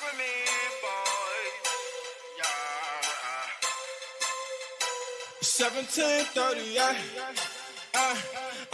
with me, boy. Yeah. 17:38.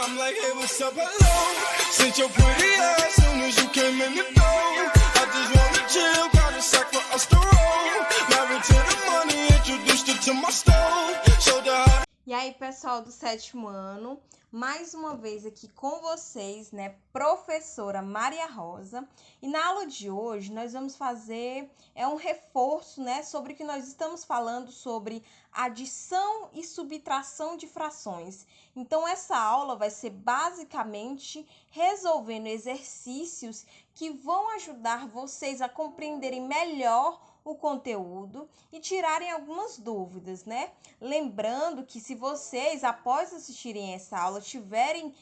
I'm like, hey, what's up, hello? Since your pretty ass soon as you came in the door. I just wanna chill, got a sack for us to roll. Married to the money, introduced her to my stove. Showed her how. E aí, pessoal do 7º ano, mais uma vez aqui com vocês, né, professora Maria Rosa. E na aula de hoje nós vamos fazer um reforço, né, sobre o que nós estamos falando sobre adição e subtração de frações. Então essa aula vai ser basicamente resolvendo exercícios que vão ajudar vocês a compreenderem melhor o conteúdo e tirarem algumas dúvidas, né? Lembrando que se vocês, após assistirem essa aula, tiverem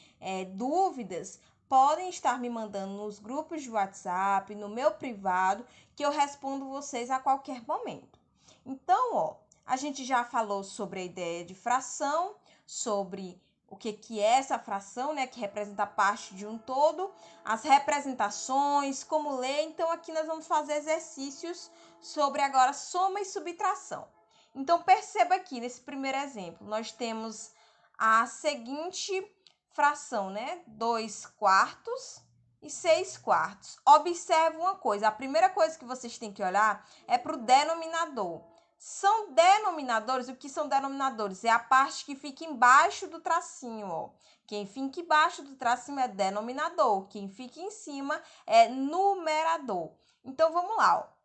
dúvidas, podem estar me mandando nos grupos de WhatsApp, no meu privado, que eu respondo vocês a qualquer momento. Então, ó, a gente já falou sobre a ideia de fração, sobre o que é essa fração, né, que representa parte de um todo, as representações, como ler. Então, aqui nós vamos fazer exercícios sobre agora soma e subtração. Então, perceba aqui, nesse primeiro exemplo, nós temos a seguinte fração, né? 2/4 e 6/4. Observe uma coisa, a primeira coisa que vocês têm que olhar é para o denominador. São denominadores, o que são denominadores? É a parte que fica embaixo do tracinho, ó. Quem fica embaixo do tracinho é denominador, quem fica em cima é numerador. Então, vamos lá, ó.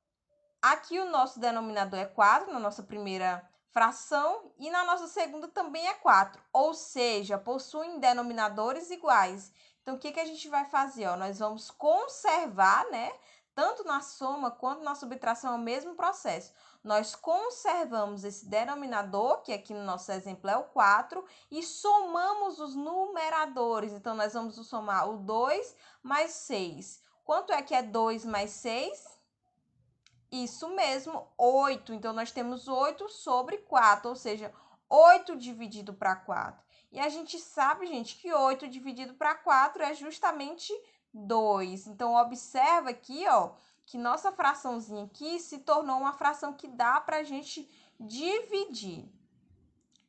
Aqui o nosso denominador é 4, na nossa primeira fração, e na nossa segunda também é 4, ou seja, possuem denominadores iguais. Então, o que a gente vai fazer? Ó, nós vamos conservar, né? Tanto na soma quanto na subtração é o mesmo processo. Nós conservamos esse denominador, que aqui no nosso exemplo é o 4, e somamos os numeradores. Então, nós vamos somar o 2 mais 6. Quanto é que é 2 mais 6? Isso mesmo, 8. Então, nós temos 8 sobre 4, ou seja, 8 dividido para 4. E a gente sabe, gente, que 8 dividido para 4 é justamente 2. Então, observa aqui, ó, que nossa fraçãozinha aqui se tornou uma fração que dá para a gente dividir.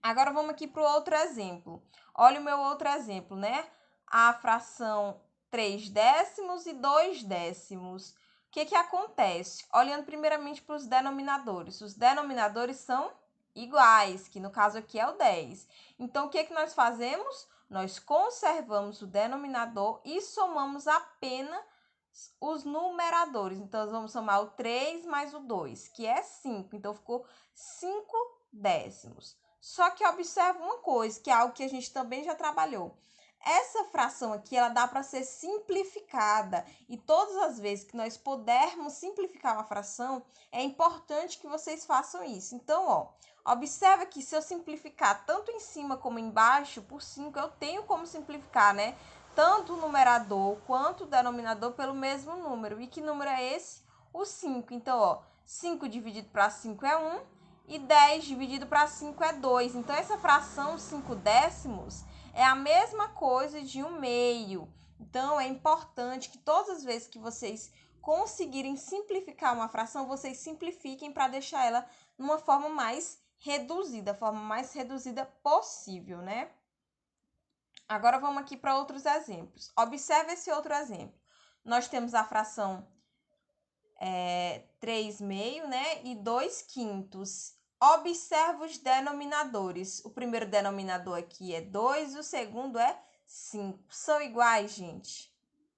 Agora, vamos aqui para o outro exemplo. Olha o meu outro exemplo, né? A fração 3/10 e 2/10. O que acontece? Olhando primeiramente para os denominadores. Os denominadores são iguais, que no caso aqui é o 10. Então, o que nós fazemos? Nós conservamos o denominador e somamos apenas os numeradores. Então, nós vamos somar o 3 mais o 2, que é 5. Então, ficou 5/10. Só que observa uma coisa, que é algo que a gente também já trabalhou. Essa fração aqui, ela dá para ser simplificada, e todas as vezes que nós pudermos simplificar uma fração, é importante que vocês façam isso. Então, ó, observa que se eu simplificar tanto em cima como embaixo, por 5, eu tenho como simplificar, né? Tanto o numerador quanto o denominador pelo mesmo número. E que número é esse? O 5. Então, ó, 5 dividido para 5 é 1, e 10 dividido para 5 é 2. Então, essa fração 5/10 é a mesma coisa de 1/2. Então, é importante que todas as vezes que vocês conseguirem simplificar uma fração, vocês simplifiquem para deixar ela numa forma mais reduzida, a forma mais reduzida possível, né? Agora, vamos aqui para outros exemplos. Observe esse outro exemplo. Nós temos a fração 3/2, né? E 2/5. Observa os denominadores. O primeiro denominador aqui é 2 e o segundo é 5. São iguais, gente?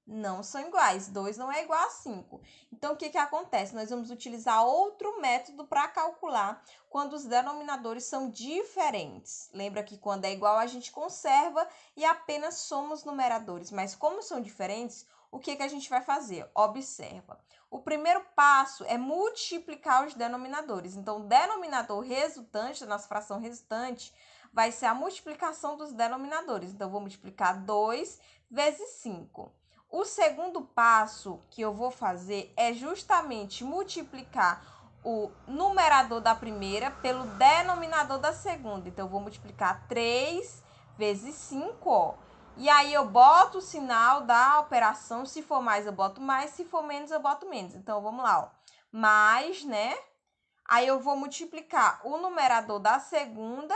Não são iguais. 2 não é igual a 5. Então, o que acontece? Nós vamos utilizar outro método para calcular quando os denominadores são diferentes. Lembra que quando é igual, a gente conserva e apenas soma os numeradores. Mas como são diferentes, o que a gente vai fazer? Observa. O primeiro passo é multiplicar os denominadores. Então, o denominador resultante, da nossa fração resultante, vai ser a multiplicação dos denominadores. Então, eu vou multiplicar 2 vezes 5. O segundo passo que eu vou fazer é justamente multiplicar o numerador da primeira pelo denominador da segunda. Então, eu vou multiplicar 3 vezes 5, ó. E aí, eu boto o sinal da operação. Se for mais, eu boto mais. Se for menos, eu boto menos. Então, vamos lá, ó. mais, né? Aí eu vou multiplicar o numerador da segunda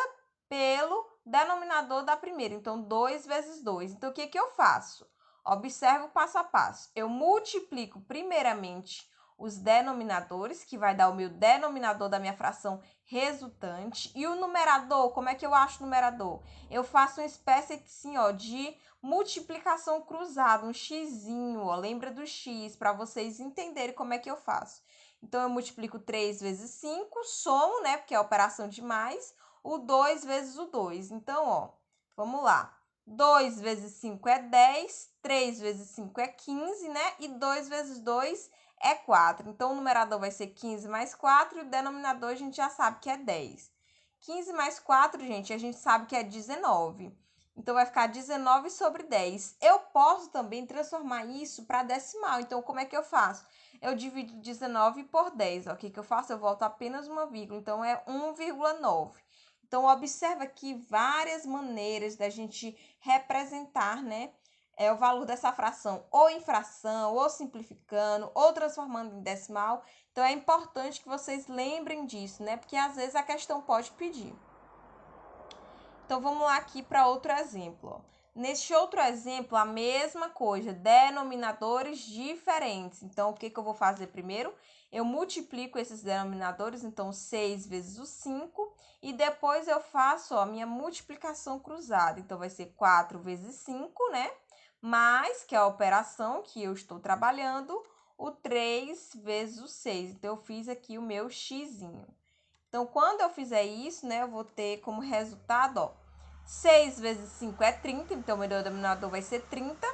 pelo denominador da primeira. Então, 2 vezes 2. Então, o que eu faço? Observe o passo a passo. Eu multiplico primeiramente os denominadores, que vai dar o meu denominador da minha fração resultante. E o numerador, como é que eu acho o numerador? Eu faço uma espécie assim, ó, de multiplicação cruzada, um xizinho, ó. Lembra do x, para vocês entenderem como é que eu faço. Então, eu multiplico 3 vezes 5, somo, né, porque é a operação de mais, o 2 vezes o 2. Então, ó, vamos lá. 2 vezes 5 é 10, 3 vezes 5 é 15, né? E 2 vezes 2 é 4. Então, o numerador vai ser 15 mais 4 e o denominador a gente já sabe que é 10. 15 mais 4, gente, a gente sabe que é 19. Então, vai ficar 19 sobre 10. Eu posso também transformar isso para decimal. Então, como é que eu faço? Eu divido 19 por 10. Ó. O que eu faço? Eu volto apenas uma vírgula. Então, é 1,9. Então, observa aqui várias maneiras da gente representar, né? O valor dessa fração, ou em fração, ou simplificando, ou transformando em decimal. Então, é importante que vocês lembrem disso, né? Porque às vezes a questão pode pedir. Então, vamos lá aqui para outro exemplo. Ó. Neste outro exemplo, a mesma coisa, denominadores diferentes. Então, o que eu vou fazer primeiro? Eu multiplico esses denominadores, então 6 vezes o 5, e depois eu faço a minha multiplicação cruzada. Então, vai ser 4 vezes 5, né? Mais, que é a operação que eu estou trabalhando, o 3 vezes o 6. Então, eu fiz aqui o meu xizinho. Então, quando eu fizer isso, né, eu vou ter como resultado, ó, 6 vezes 5 é 30, então o meu denominador vai ser 30.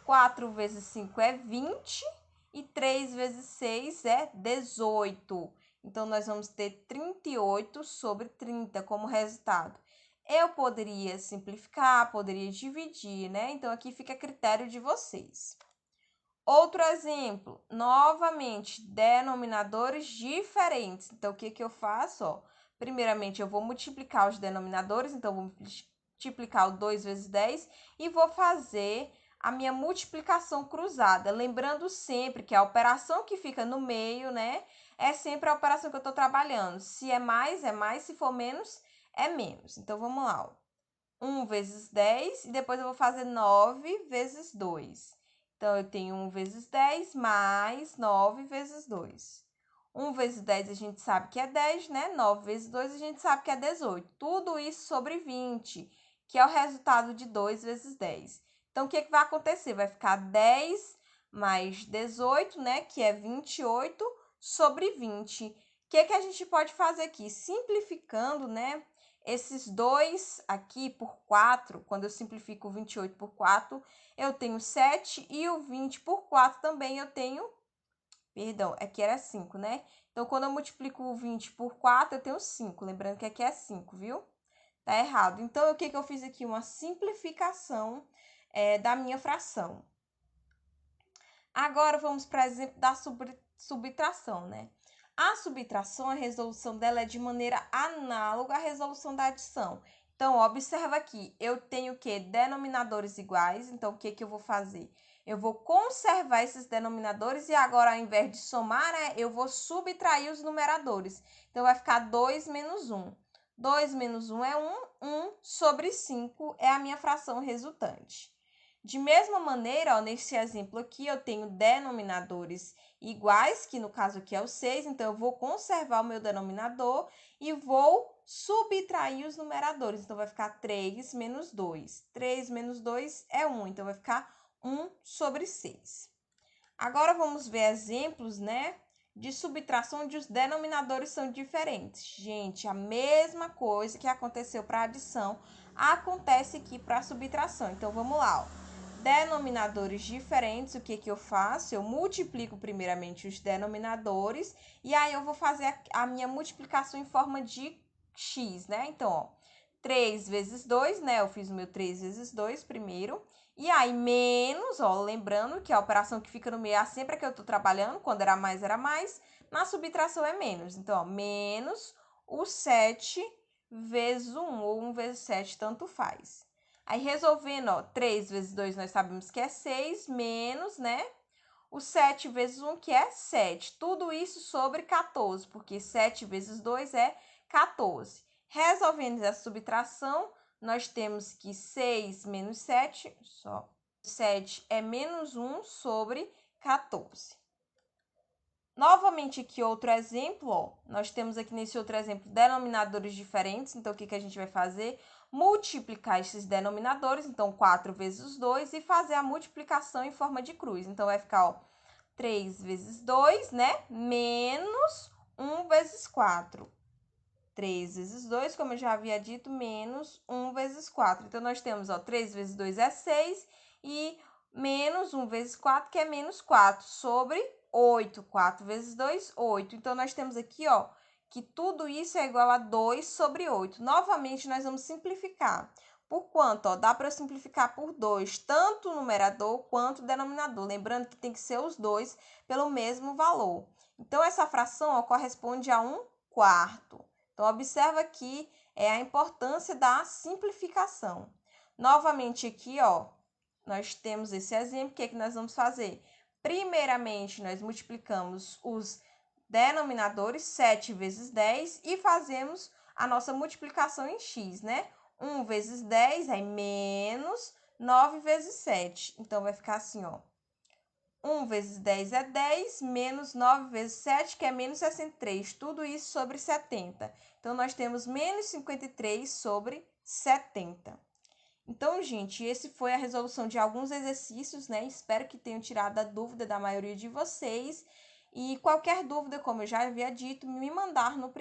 4 vezes 5 é 20 e 3 vezes 6 é 18. Então, nós vamos ter 38 sobre 30 como resultado. Eu poderia simplificar, poderia dividir, né? Então, aqui fica a critério de vocês. Outro exemplo, novamente, denominadores diferentes. Então, o que eu faço? Ó, primeiramente, eu vou multiplicar os denominadores. Então, vou multiplicar o 2 vezes 10 e vou fazer a minha multiplicação cruzada. Lembrando sempre que a operação que fica no meio, né, é sempre a operação que eu estou trabalhando. Se é mais, se for menos, é menos. Então, vamos lá. Ó. 1 vezes 10 e depois eu vou fazer 9 vezes 2. Então, eu tenho 1 vezes 10 mais 9 vezes 2. 1 vezes 10 a gente sabe que é 10, né? 9 vezes 2 a gente sabe que é 18. Tudo isso sobre 20, que é o resultado de 2 vezes 10. Então, o que vai acontecer? Vai ficar 10 mais 18, né? Que é 28 sobre 20. O que a gente pode fazer aqui? Simplificando, né? Esses 2 aqui por 4, quando eu simplifico o 28 por 4, eu tenho 7 e o 20 por 4 também eu tenho, perdão, aqui era 5, né? Então, quando eu multiplico o 20 por 4, eu tenho 5. Lembrando que aqui é 5, viu? Tá errado. Então, o que eu fiz aqui? Uma simplificação da minha fração. Agora, vamos para o exemplo da subtração, né? A subtração, a resolução dela é de maneira análoga à resolução da adição. Então, observa aqui, eu tenho o quê? Denominadores iguais. Então, o que eu vou fazer? Eu vou conservar esses denominadores e agora, ao invés de somar, né, eu vou subtrair os numeradores. Então, vai ficar 2 menos 1. 2 menos 1 é 1. 1 sobre 5 é a minha fração resultante. De mesma maneira, ó, nesse exemplo aqui, eu tenho denominadores iguais, que no caso aqui é o 6, então eu vou conservar o meu denominador e vou subtrair os numeradores. Então, vai ficar 3 menos 2. 3 menos 2 é 1, então vai ficar 1 sobre 6. Agora, vamos ver exemplos, né, de subtração onde os denominadores são diferentes. Gente, a mesma coisa que aconteceu para a adição acontece aqui para a subtração. Então, vamos lá, ó. Denominadores diferentes, o que eu faço? Eu multiplico primeiramente os denominadores e aí eu vou fazer a minha multiplicação em forma de x, né? Então, ó, 3 vezes 2, né? Eu fiz o meu 3 vezes 2 primeiro. E aí, menos, ó, lembrando que a operação que fica no meio é sempre a que eu tô trabalhando, quando era mais, era mais. Na subtração é menos. Então, ó, menos o 7 vezes o 1, ou 1 vezes 7, tanto faz. Aí, resolvendo, ó, 3 vezes 2 nós sabemos que é 6, menos, né? o 7 vezes 1, que é 7. Tudo isso sobre 14, porque 7 vezes 2 é 14. Resolvendo essa subtração, nós temos que 6 menos 7, 7 é menos 1 sobre 14. Novamente aqui outro exemplo, ó. Nós temos aqui nesse outro exemplo denominadores diferentes, então o que a gente vai fazer? Multiplicar esses denominadores, então 4 vezes 2, e fazer a multiplicação em forma de cruz. Então vai ficar, ó, 3 vezes 2, né? Menos 1 vezes 4. 3 vezes 2, como eu já havia dito, menos 1 vezes 4. Então, nós temos, ó, 3 vezes 2 é 6 e menos 1 vezes 4, que é menos 4, sobre 8. 4 vezes 2, 8. Então, nós temos aqui, ó, que tudo isso é igual a 2 sobre 8. Novamente, nós vamos simplificar. Por quanto? Ó, dá para simplificar por 2, tanto o numerador quanto o denominador. Lembrando que tem que ser os dois pelo mesmo valor. Então, essa fração, ó, corresponde a 1/4. Então, observa aqui a importância da simplificação. Novamente aqui, ó, nós temos esse exemplo. O que é que nós vamos fazer? Primeiramente, nós multiplicamos os denominadores, 7 vezes 10, e fazemos a nossa multiplicação em x, né? 1 vezes 10 é menos 9 vezes 7. Então, vai ficar assim, ó. 1 vezes 10 é 10, menos 9 vezes 7, que é menos 63. Tudo isso sobre 70. Então, nós temos menos 53 sobre 70. Então, gente, esse foi a resolução de alguns exercícios, né? Espero que tenham tirado a dúvida da maioria de vocês. E qualquer dúvida, como eu já havia dito, me mandar no privado.